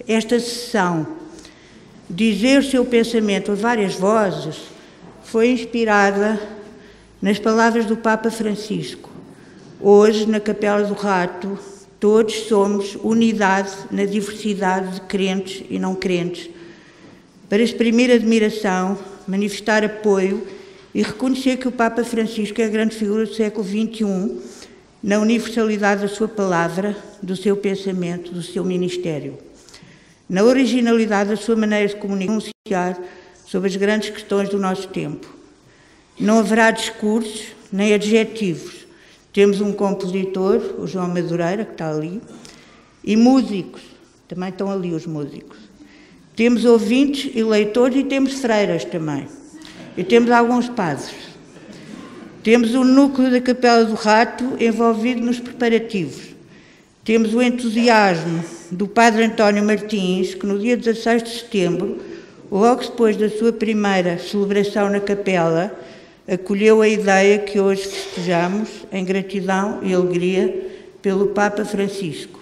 Esta sessão, dizer o seu pensamento a várias vozes, foi inspirada nas palavras do Papa Francisco. Hoje, na Capela do Rato, todos somos unidade na diversidade de crentes e não crentes, para exprimir admiração, manifestar apoio e reconhecer que o Papa Francisco é a grande figura do século XXI, na universalidade da sua palavra, do seu pensamento, do seu ministério, na originalidade da sua maneira de comunicar sobre as grandes questões do nosso tempo. Não haverá discursos nem adjetivos. Temos um compositor, o João Madureira, que está ali, e músicos, também estão ali os músicos. Temos ouvintes e leitores e temos freiras também. E temos alguns padres. Temos o núcleo da Capela do Rato envolvido nos preparativos. Temos o entusiasmo do Padre António Martins, que no dia 16 de setembro, logo depois da sua primeira celebração na capela, acolheu a ideia que hoje festejamos em gratidão e alegria pelo Papa Francisco.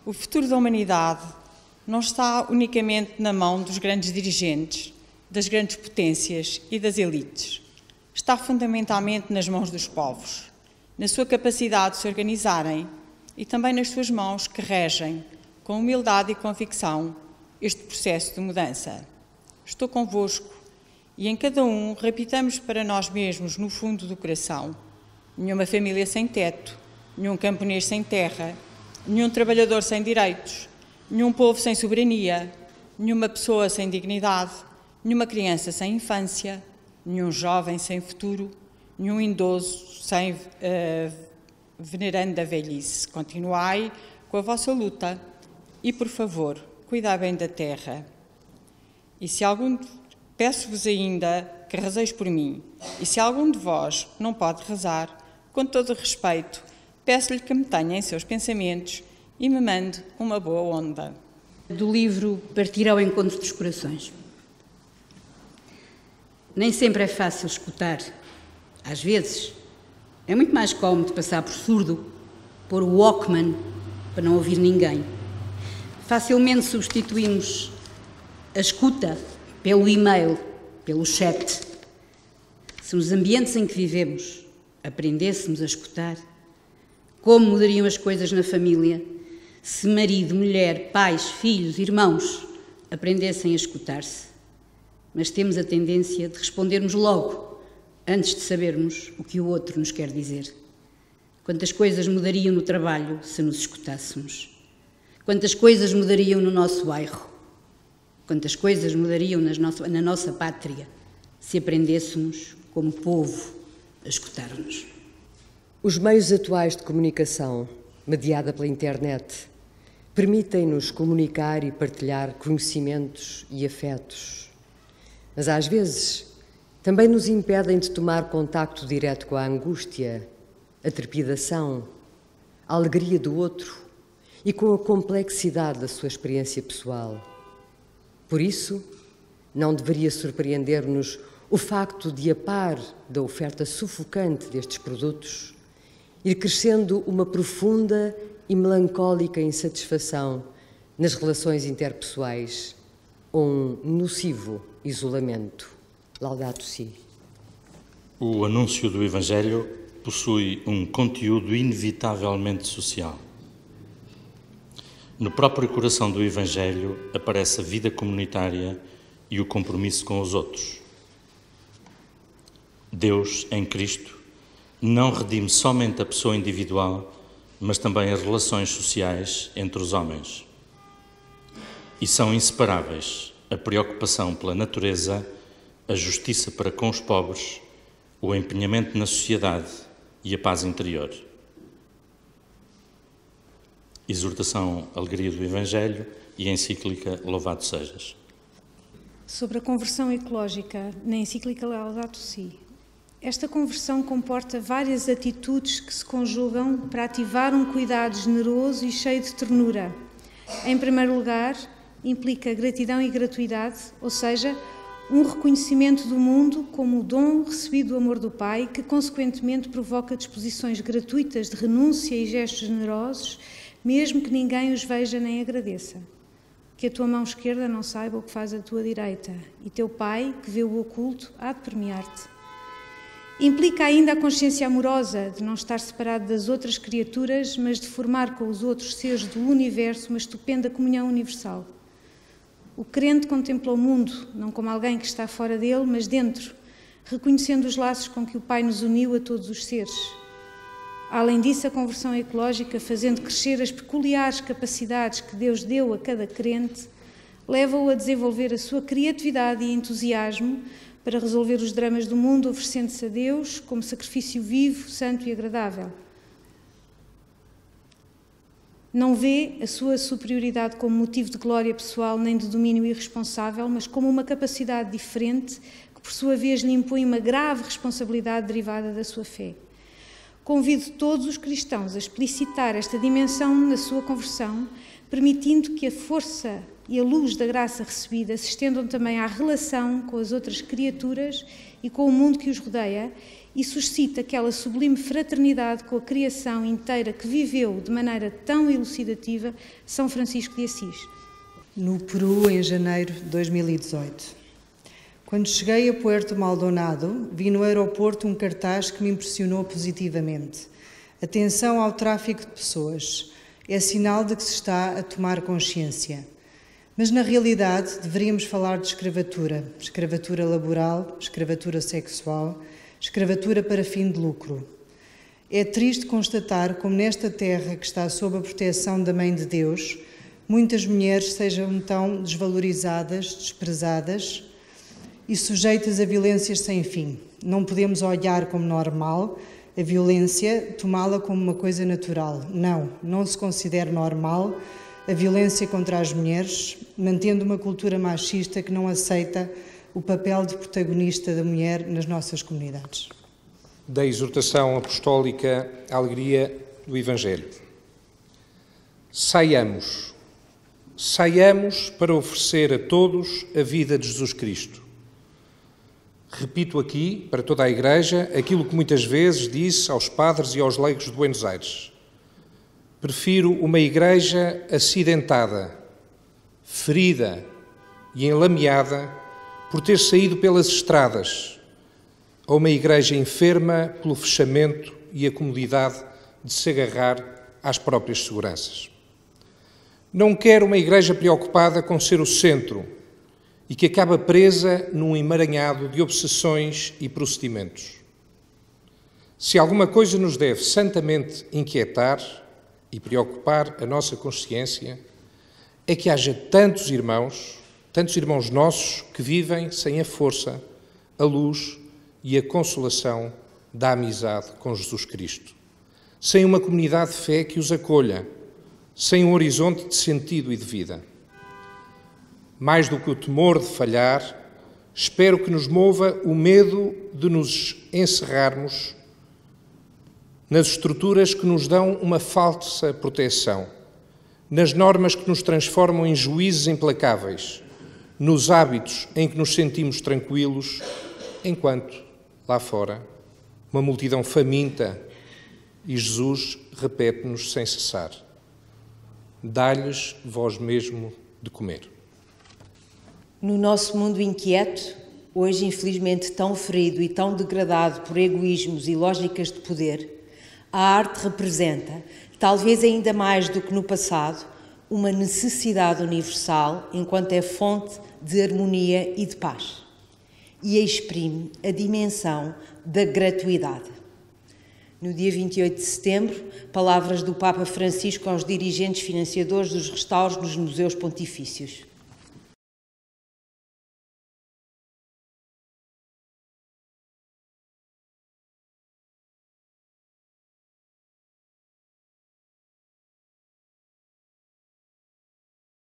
O futuro da humanidade não está unicamente na mão dos grandes dirigentes, das grandes potências e das elites. Está fundamentalmente nas mãos dos povos, na sua capacidade de se organizarem e também nas suas mãos que regem, com humildade e convicção, este processo de mudança. Estou convosco e em cada um repitamos para nós mesmos, no fundo do coração: nenhuma família sem teto, nenhum camponês sem terra, nenhum trabalhador sem direitos, nenhum povo sem soberania, nenhuma pessoa sem dignidade, nenhuma criança sem infância, nenhum jovem sem futuro, nenhum idoso sem venerando a velhice. Continuai com a vossa luta e, por favor, cuidai bem da terra. E se algum... Peço-vos ainda que rezeis por mim, e se algum de vós não pode rezar, com todo o respeito, peço-lhe que me tenha em seus pensamentos e me mande uma boa onda. Do livro Partir ao Encontro dos Corações. Nem sempre é fácil escutar. Às vezes, é muito mais cómodo passar por surdo, pôr o Walkman para não ouvir ninguém. Facilmente substituímos a escuta pelo e-mail, pelo chat. Se nos ambientes em que vivemos aprendêssemos a escutar, como mudariam as coisas na família se marido, mulher, pais, filhos, irmãos aprendessem a escutar-se? Mas temos a tendência de respondermos logo, antes de sabermos o que o outro nos quer dizer. Quantas coisas mudariam no trabalho se nos escutássemos? Quantas coisas mudariam no nosso bairro? Quantas coisas mudariam na nossa pátria se aprendêssemos, como povo, a escutar-nos? Os meios atuais de comunicação, mediada pela internet, permitem-nos comunicar e partilhar conhecimentos e afetos. Mas, às vezes, também nos impedem de tomar contacto direto com a angústia, a trepidação, a alegria do outro e com a complexidade da sua experiência pessoal. Por isso, não deveria surpreender-nos o facto de, a par da oferta sufocante destes produtos, ir crescendo uma profunda e melancólica insatisfação nas relações interpessoais ou um nocivo isolamento. Laudato Si. O anúncio do Evangelho possui um conteúdo inevitavelmente social. No próprio coração do Evangelho aparece a vida comunitária e o compromisso com os outros. Deus, em Cristo, não redime somente a pessoa individual, mas também as relações sociais entre os homens. E são inseparáveis a preocupação pela natureza, a justiça para com os pobres, o empenhamento na sociedade e a paz interior. Exortação Alegria do Evangelho e a encíclica Louvado Sejas. Sobre a conversão ecológica, na encíclica Laudato Si. Esta conversão comporta várias atitudes que se conjugam para ativar um cuidado generoso e cheio de ternura. Em primeiro lugar, implica gratidão e gratuidade, ou seja, um reconhecimento do mundo como o dom recebido do amor do Pai, que consequentemente provoca disposições gratuitas de renúncia e gestos generosos, mesmo que ninguém os veja nem agradeça. Que a tua mão esquerda não saiba o que faz a tua direita, e teu Pai, que vê o oculto, há de premiar-te. Implica ainda a consciência amorosa de não estar separado das outras criaturas, mas de formar com os outros seres do universo uma estupenda comunhão universal. O crente contempla o mundo, não como alguém que está fora dele, mas dentro, reconhecendo os laços com que o Pai nos uniu a todos os seres. Além disso, a conversão ecológica, fazendo crescer as peculiares capacidades que Deus deu a cada crente, leva-o a desenvolver a sua criatividade e entusiasmo para resolver os dramas do mundo, oferecendo-se a Deus como sacrifício vivo, santo e agradável. Não vê a sua superioridade como motivo de glória pessoal nem de domínio irresponsável, mas como uma capacidade diferente que, por sua vez, lhe impõe uma grave responsabilidade derivada da sua fé. Convido todos os cristãos a explicitar esta dimensão na sua conversão, permitindo que a força e a luz da graça recebida se estendam também à relação com as outras criaturas e com o mundo que os rodeia, e suscita aquela sublime fraternidade com a criação inteira que viveu de maneira tão elucidativa São Francisco de Assis. No Peru, em janeiro de 2018. Quando cheguei a Puerto Maldonado, vi no aeroporto um cartaz que me impressionou positivamente. Atenção ao tráfico de pessoas. É sinal de que se está a tomar consciência. Mas, na realidade, deveríamos falar de escravatura. Escravatura laboral, escravatura sexual, escravatura para fim de lucro. É triste constatar como nesta terra que está sob a proteção da Mãe de Deus, muitas mulheres sejam tão desvalorizadas, desprezadas e sujeitas a violências sem fim. Não podemos olhar como normal a violência, tomá-la como uma coisa natural. Não se considera normal a violência contra as mulheres, mantendo uma cultura machista que não aceita o papel de protagonista da mulher nas nossas comunidades. Da exortação apostólica à alegria do Evangelho. Saiamos para oferecer a todos a vida de Jesus Cristo. Repito aqui, para toda a Igreja, aquilo que muitas vezes disse aos padres e aos leigos de Buenos Aires. Prefiro uma Igreja acidentada, ferida e enlameada por ter saído pelas estradas, a uma Igreja enferma pelo fechamento e a comodidade de se agarrar às próprias seguranças. Não quero uma Igreja preocupada com ser o centro e que acaba presa num emaranhado de obsessões e procedimentos. Se alguma coisa nos deve santamente inquietar e preocupar a nossa consciência, é que haja tantos irmãos nossos que vivem sem a força, a luz e a consolação da amizade com Jesus Cristo, sem uma comunidade de fé que os acolha, sem um horizonte de sentido e de vida. Mais do que o temor de falhar, espero que nos mova o medo de nos encerrarmos nas estruturas que nos dão uma falsa proteção, nas normas que nos transformam em juízes implacáveis, nos hábitos em que nos sentimos tranquilos, enquanto, lá fora, uma multidão faminta e Jesus repete-nos sem cessar: dá-lhes vós mesmo de comer. No nosso mundo inquieto, hoje infelizmente tão ferido e tão degradado por egoísmos e lógicas de poder, a arte representa, talvez ainda mais do que no passado, uma necessidade universal enquanto é fonte de harmonia e de paz. E exprime a dimensão da gratuidade. No dia 28 de setembro, palavras do Papa Francisco aos dirigentes financiadores dos restauros nos museus pontifícios.